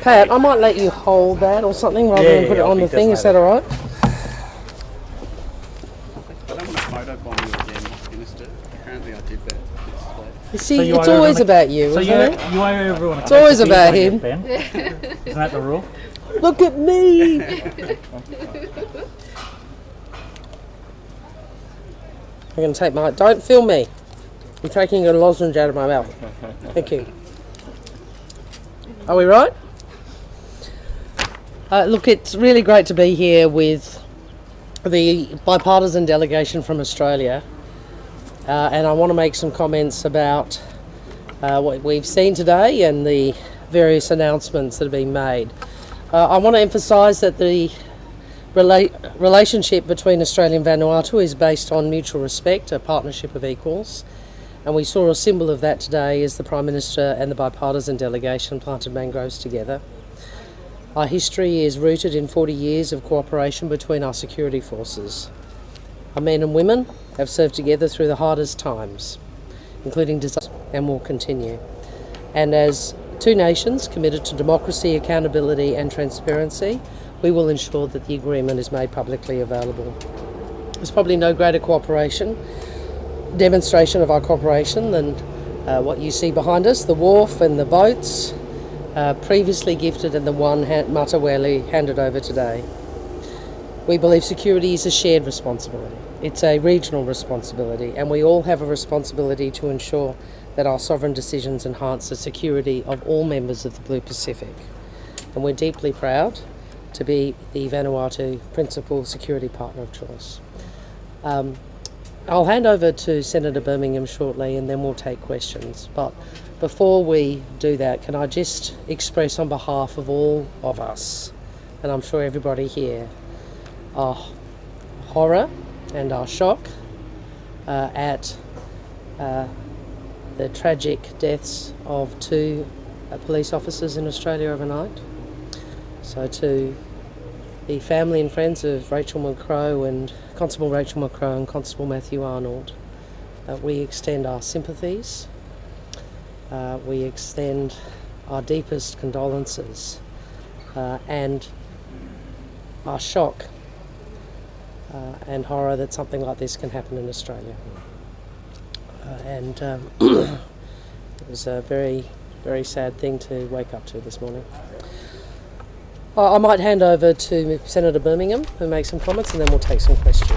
Pat, I might let you hold that or something rather than put it on the thing. Is that all right? I don't want to photobomb you again, Minister. Apparently I did that. You see, it's always about you, isn't it? You owe everyone a It's always about him. Ben. Isn't that the rule? Look at me! I'm going to take my... Don't film me. I'm taking a lozenge out of my mouth. Thank you. Are we right? Look, it's really great to be here with the bipartisan delegation from Australia. And I want to make some comments about what we've seen today and the various announcements that have been made. I want to emphasise that the relationship between Australia and Vanuatu is based on mutual respect, a partnership of equals. And we saw a symbol of that today as the Prime Minister and the bipartisan delegation planted mangroves together. Our history is rooted in 40 years of cooperation between our security forces. Our men and women have served together through the hardest times, including disaster, and will continue. And as two nations committed to democracy, accountability and transparency, we will ensure that the agreement is made publicly available. There's probably no greater demonstration of our cooperation than what you see behind us, the wharf and the boats previously gifted and the one Mataweli handed over today. We believe security is a shared responsibility. It's a regional responsibility, and we all have a responsibility to ensure that our sovereign decisions enhance the security of all members of the Blue Pacific. And we're deeply proud to be the Vanuatu principal security partner of choice. I'll hand over to Senator Birmingham shortly and then we'll take questions. But before we do that, can I just express on behalf of all of us, and I'm sure everybody here, our horror and our shock at the tragic deaths of two police officers in Australia overnight. So to the family and friends of Rachel McCrow and Constable Rachel McCrow and Constable Matthew Arnold, we extend our sympathies, we extend our deepest condolences and our shock and horror that something like this can happen in Australia. It was a very, very sad thing to wake up to this morning. I might hand over to Senator Birmingham who make some comments and then we'll take some questions.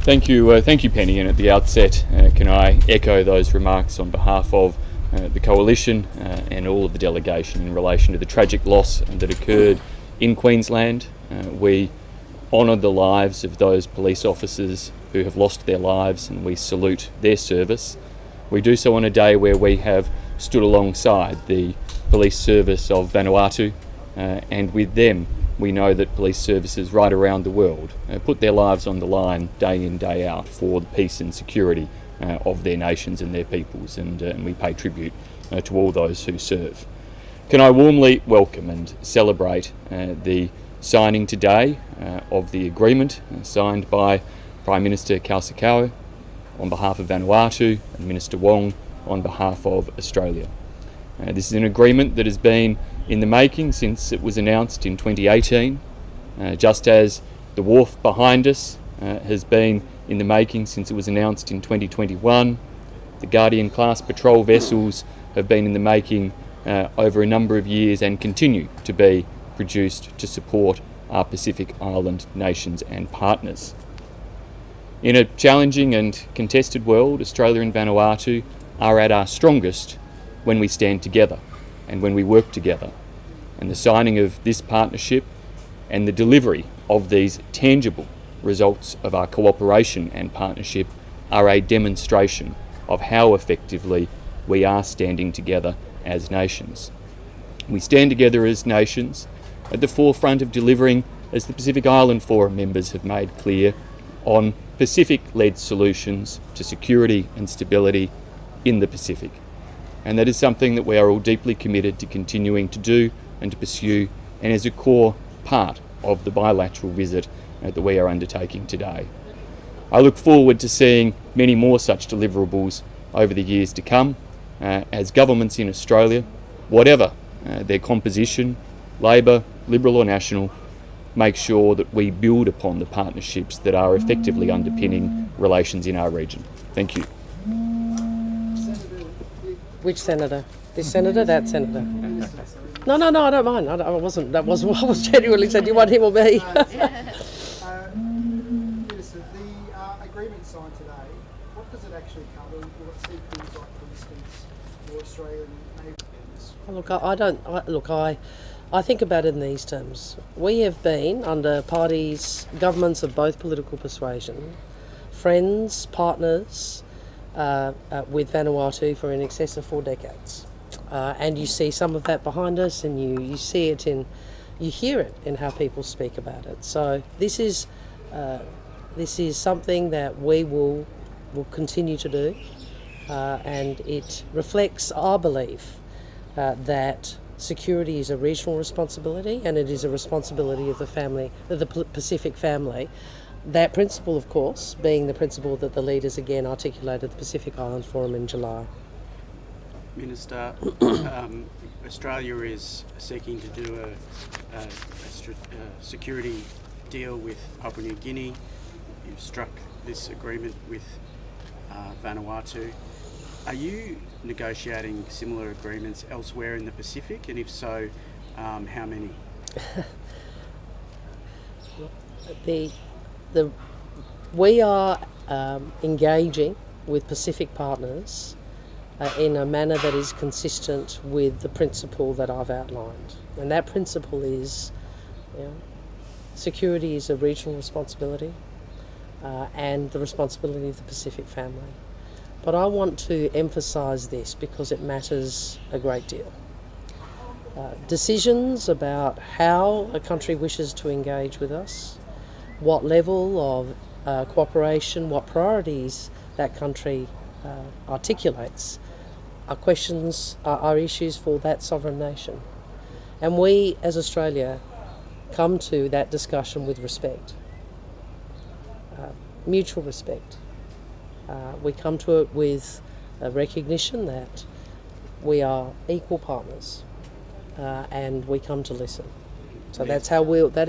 Thank you, Penny. And at the outset, can I echo those remarks on behalf of the Coalition and all of the delegation in relation to the tragic loss that occurred in Queensland. We honour the lives of those police officers who have lost their lives and we salute their service. We do so on a day where we have stood alongside the police service of Vanuatu and with them we know that police services right around the world put their lives on the line day in, day out for the peace and security of their nations and their peoples, and we pay tribute to all those who serve. Can I warmly welcome and celebrate the signing today of the agreement signed by Prime Minister Kausikau on behalf of Vanuatu and Minister Wong on behalf of Australia. This is an agreement that has been in the making since it was announced in 2018, just as the wharf behind us has been in the making since it was announced in 2021. The Guardian class patrol vessels have been in the making over a number of years and continue to be produced to support our Pacific Island nations and partners. In a challenging and contested world, Australia and Vanuatu are at our strongest when we stand together and when we work together. And the signing of this partnership and the delivery of these tangible results of our cooperation and partnership are a demonstration of how effectively we are standing together as nations. We stand together as nations at the forefront of delivering, as the Pacific Island Forum members have made clear, on Pacific-led solutions to security and stability in the Pacific. And that is something that we are all deeply committed to continuing to do and to pursue, and is a core part of the bilateral visit that we are undertaking today. I look forward to seeing many more such deliverables over the years to come as governments in Australia, whatever their composition, Labor, Liberal or National, make sure that we build upon the partnerships that are effectively underpinning relations in our region. Thank you. Which senator? This senator? That senator? No, I don't mind. I wasn't. That wasn't what I was genuinely saying. Do you want him or me? Minister, the agreement signed today, what does it actually cover? Will it see things like, for instance, more Australian neighbours? I think about it in these terms. We have been under governments of both political persuasion, friends, partners with Vanuatu for in excess of 4 decades. And you see some of that behind us, and you see it you hear it in how people speak about it. So this is something that we will continue to do, and it reflects our belief that security is a regional responsibility, and it is a responsibility of the Pacific family. That principle, of course, being the principle that the leaders again articulated at the Pacific Island Forum in July. Minister, Australia is seeking to do a security deal with Papua New Guinea. You've struck this agreement with Vanuatu. Are you negotiating similar agreements elsewhere in the Pacific, and if so, how many? We are engaging with Pacific partners in a manner that is consistent with the principle that I've outlined. And that principle is, security is a regional responsibility and the responsibility of the Pacific family. But I want to emphasise this because it matters a great deal. Decisions about how a country wishes to engage with us, what level of cooperation, what priorities that country articulates, are issues for that sovereign nation. And we, as Australia, come to that discussion with respect, mutual respect. We come to it with a recognition that we are equal partners, and we come to listen. So that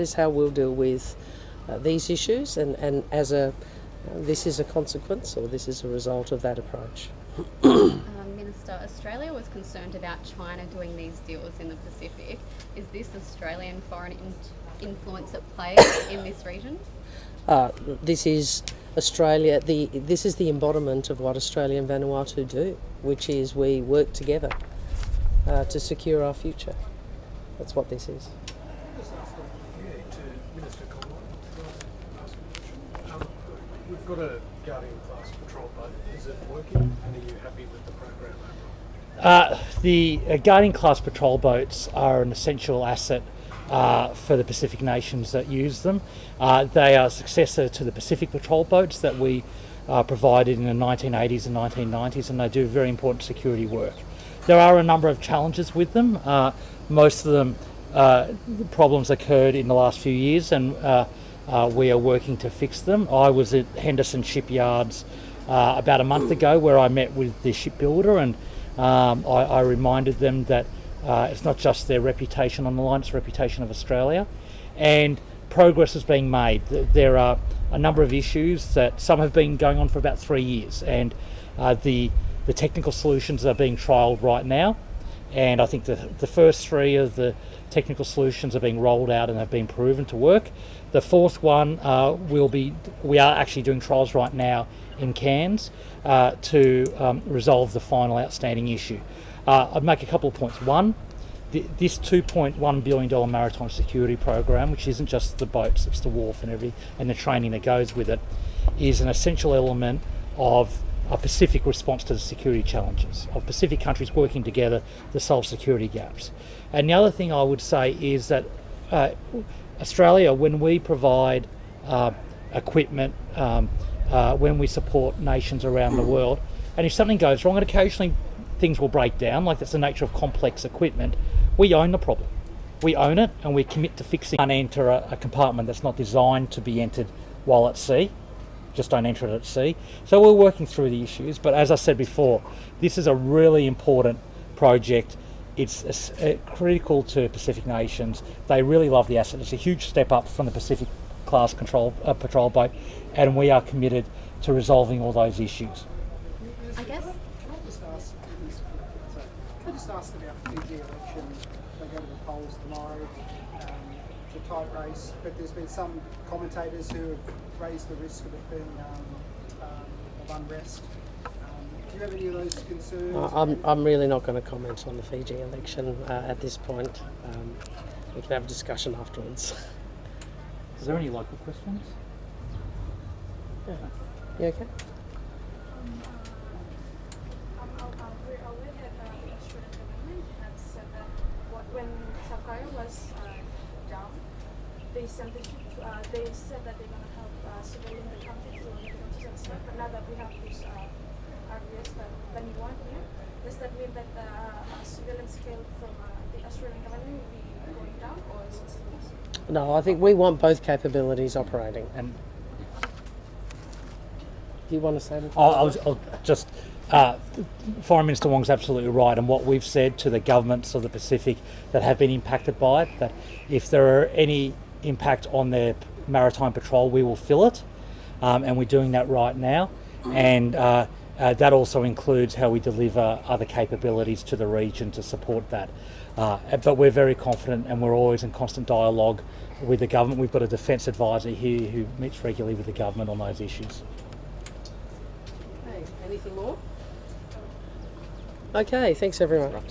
is how we'll deal with these issues, and this is a consequence, or this is a result of that approach. Minister, Australia was concerned about China doing these deals in the Pacific. Is this Australian foreign influence at play in this region? This is Australia. This is the embodiment of what Australia and Vanuatu do, which is we work together to secure our future. That's what this is. Just ask to Minister Conroy. We've got a Guardian class patrol boat. Is it working, and are you happy with the program overall? The Guardian class patrol boats are an essential asset for the Pacific nations that use them. They are a successor to the Pacific patrol boats that we provided in the 1980s and 1990s, and they do very important security work. There are a number of challenges with them. Most of them problems occurred in the last few years, and we are working to fix them. I was at Henderson Shipyards about a month ago, where I met with the shipbuilder, and I reminded them that it's not just their reputation on the line, it's the reputation of Australia, and progress is being made. There are a number of issues that some have been going on for about 3 years, and the technical solutions are being trialled right now, and I think the first 3 of the technical solutions are being rolled out and have been proven to work. The fourth one we are actually doing trials right now in Cairns to resolve the final outstanding issue. I'd make a couple of points. One, this $2.1 billion maritime security program, which isn't just the boats, it's the wharf and the training that goes with it, is an essential element of a Pacific response to the security challenges of Pacific countries working together to solve security gaps. And the other thing I would say is that Australia, when we provide equipment, when we support nations around the world, and if something goes wrong, and occasionally things will break down, like that's the nature of complex equipment, we own the problem. We own it, and we commit to fixing. Can't enter a compartment that's not designed to be entered while at sea. just don't enter it at sea. So we're working through the issues, but as I said before, this is a really important project. It's critical to Pacific nations. They really love the asset. It's a huge step up from the Pacific class patrol boat, and we are committed to resolving all those issues. I guess. Can I just ask about the Fiji election? They go to the polls tomorrow. It's a tight race, but there's been some commentators who have raised the risk of it being of unrest. Do you have any of those concerns? I'm really not going to comment on the Fiji election at this point. We can have a discussion afterwards. Is there any local questions? Yeah. You okay? We're aware that the Australian government has said that when Sakaya was down, they sent the ship they said that they're going to help civilian the country to resources and stuff. But now that we have this RVS, the new one here, does that mean that the civilian scale from the Australian government will be going down, or is it still the same? No, I think we want both capabilities operating. And Do you want to say anything? I'll just. Foreign Minister Wong's absolutely right, and what we've said to the governments of the Pacific that have been impacted by it, that if there are any impact on their maritime patrol, we will fill it, and we're doing that right now. And that also includes how we deliver other capabilities to the region to support that. But we're very confident, and we're always in constant dialogue with the government. We've got a defence advisor here who meets regularly with the government on those issues. Hey, anything more? Okay, thanks everyone.